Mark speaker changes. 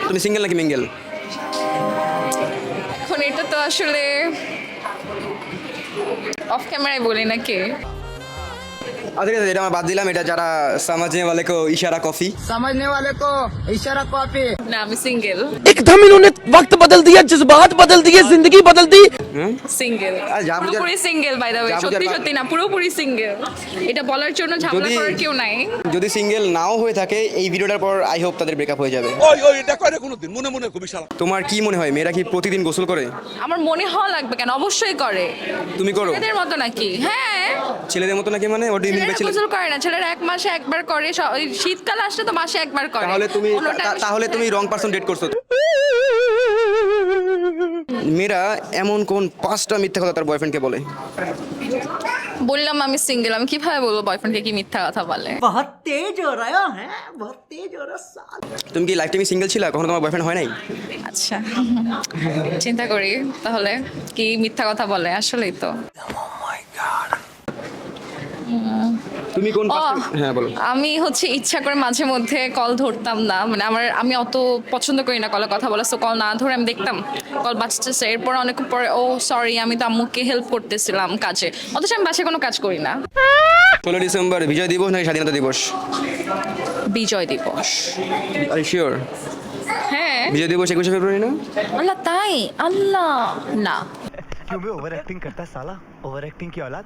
Speaker 1: তুমি সিঙ্গেল নাকি মিঙ্গেল?
Speaker 2: এখন এটা তো আসলে অফ ক্যামেরায় বলি নাকি?
Speaker 1: আচ্ছা ঠিক আছে, এটা আমরা বাদ দিলাম। এটা যারা সমাজনে वाले को इशारा कॉफी।
Speaker 3: समझने वाले को इशारा कॉपी।
Speaker 2: না, আমি সিঙ্গেল।
Speaker 4: एकदम इन्होंने वक्त बदल दिया, जज्बात बदल दिए, जिंदगी बदल दी।
Speaker 2: সিঙ্গেল,
Speaker 1: আর যা বুঝার-
Speaker 2: পুরোপুরি সিঙ্গেল বাই দ্য ওয়ে।
Speaker 1: যা বুঝার
Speaker 2: সত্যি
Speaker 1: বা-
Speaker 2: সত্যি না, পুরোপুরি সিঙ্গেল। এটা বলার জন্য ঝামেলা
Speaker 1: যদি-
Speaker 2: করার কেউ নাই।
Speaker 1: যদি সিঙ্গেল নাও হয়ে থাকে এই ভিডিওটার পর আই হোপ তাদের ব্রেকআপ হয়ে যাবে।
Speaker 5: এটা করে কোনোদিন মনে মনে খুবই শালা।
Speaker 1: তোমার কি মনে হয় মেয়েরা কি প্রতিদিন গোসল করে?
Speaker 2: আমার মনে হওয়া লাগবে কেন? অবশ্যই করে।
Speaker 1: তুমি করো?
Speaker 2: ছেলেদের মতো নাকি? হ্যাঁ,
Speaker 1: ছেলেদের মতো নাকি মানে? What do you mean by
Speaker 2: ছেলেরা
Speaker 1: ছেলে?
Speaker 2: গোসল করে না। ছেলেরা এক মাসে একবার করে। ওই শীতকাল আসলে তো মাসে একবার করে।
Speaker 1: তাহলে তুমি রং পারসন ডেট করছো। মেয়েরা এমন কোন 5টা মিথ্যা কথা তার বয়ফ্রেন্ডকে বলে?
Speaker 2: বললাম আমি সিঙ্গেল, আমি কিভাবে বলবো বয়ফ্রেন্ডকে কি মিথ্যা কথা বলে?
Speaker 3: बहुत तेज हो रहा है, बहुत तेज हो रहा है।
Speaker 1: তুমি কি লাইফ টাইমে সিঙ্গেল ছিলা? কখনো তোমার বয়ফ্রেন্ড হয় নাই?
Speaker 2: আচ্ছা, চিন্তা করি তাহলে কি মিথ্যা কথা বলে। আসলেই তো
Speaker 1: তুমি কোন
Speaker 2: ও,
Speaker 1: হ্যাঁ বলো।
Speaker 2: আমি হচ্ছে ইচ্ছা করে মাঝে মধ্যে কল ধরতাম না, মানে আমি অত পছন্দ করি না কলে কথা বলা। সো কল না ধরে আমি দেখতাম কল বাজতেছে, এরপর অনেক পরে ও সরি আমি তো আম্মুকে হেল্প করতেছিলাম কাজে, অথচ আমি বাসায় কোনো কাজ করি না।
Speaker 1: 16 ডিসেম্বর বিজয় দিবস নাকি স্বাধীনতা দিবস?
Speaker 2: বিজয় দিবস।
Speaker 1: আর শিওর?
Speaker 2: হ্যাঁ।
Speaker 1: বিজয় দিবস 21শে ফেব্রুয়ারি না?
Speaker 2: আল্লাহ, তাই? আল্লাহ, না।
Speaker 6: क्यों बे ओवर एक्टिंग करता है साला, ओवर एक्टिंग की औलाद।